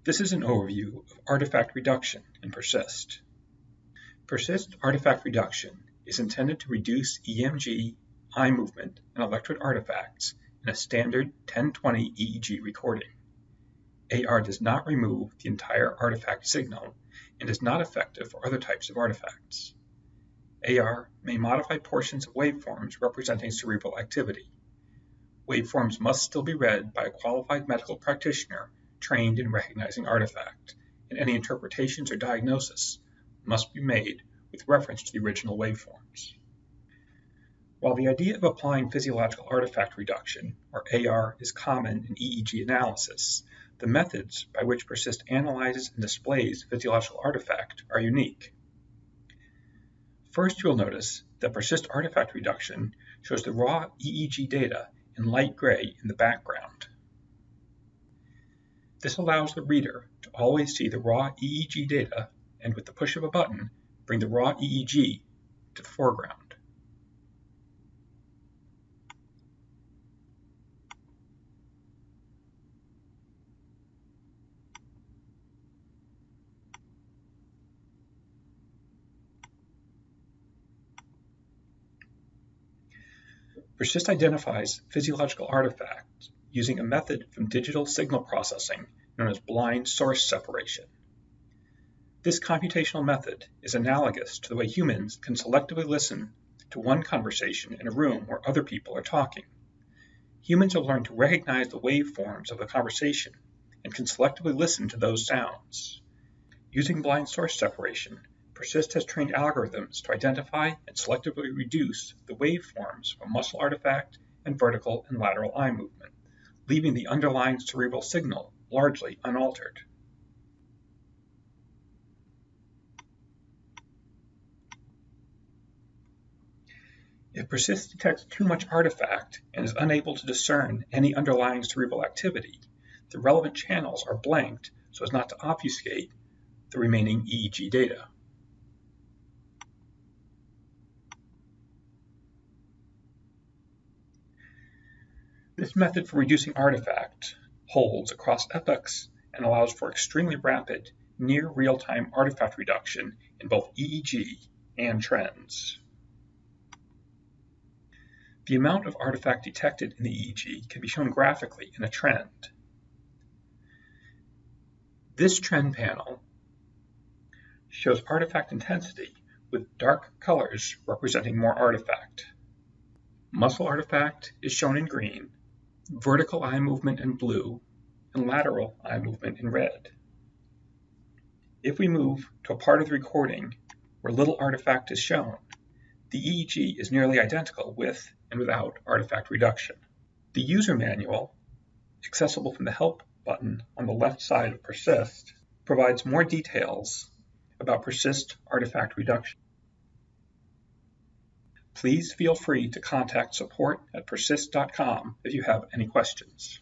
This is an overview of artifact reduction in PERSIST. PERSIST artifact reduction is intended to reduce EMG, eye movement, and electrode artifacts in a standard 1020 EEG recording. AR does not remove the entire artifact signal and is not effective for other types of artifacts. AR may modify portions of waveforms representing cerebral activity. Waveforms must still be read by a qualified medical practitioner trained in recognizing artifact, and any interpretations or diagnosis must be made with reference to the original waveforms. While the idea of applying physiological artifact reduction, or AR, is common in EEG analysis, the methods by which PERSIST analyzes and displays physiological artifact are unique. First, you'll notice that PERSIST artifact reduction shows the raw EEG data in light gray in the background. This allows the reader to always see the raw EEG data and, with the push of a button, bring the raw EEG to the foreground. PERSIST identifies physiological artifacts using a method from digital signal processing known as blind source separation. This computational method is analogous to the way humans can selectively listen to one conversation in a room where other people are talking. Humans have learned to recognize the waveforms of the conversation and can selectively listen to those sounds. Using blind source separation, PERSIST has trained algorithms to identify and selectively reduce the waveforms of muscle artifact and vertical and lateral eye movement, leaving the underlying cerebral signal largely unaltered. If PERSIST detects too much artifact and is unable to discern any underlying cerebral activity, the relevant channels are blanked so as not to obfuscate the remaining EEG data. This method for reducing artifact holds across epochs and allows for extremely rapid, near real-time artifact reduction in both EEG and trends. The amount of artifact detected in the EEG can be shown graphically in a trend. This trend panel shows artifact intensity with dark colors representing more artifact. Muscle artifact is shown in green, vertical eye movement in blue, and lateral eye movement in red. If we move to a part of the recording where little artifact is shown, the EEG is nearly identical with and without artifact reduction. The user manual, accessible from the Help button on the left side of PERSIST, provides more details about PERSIST artifact reduction. Please feel free to contact support@persist.com if you have any questions.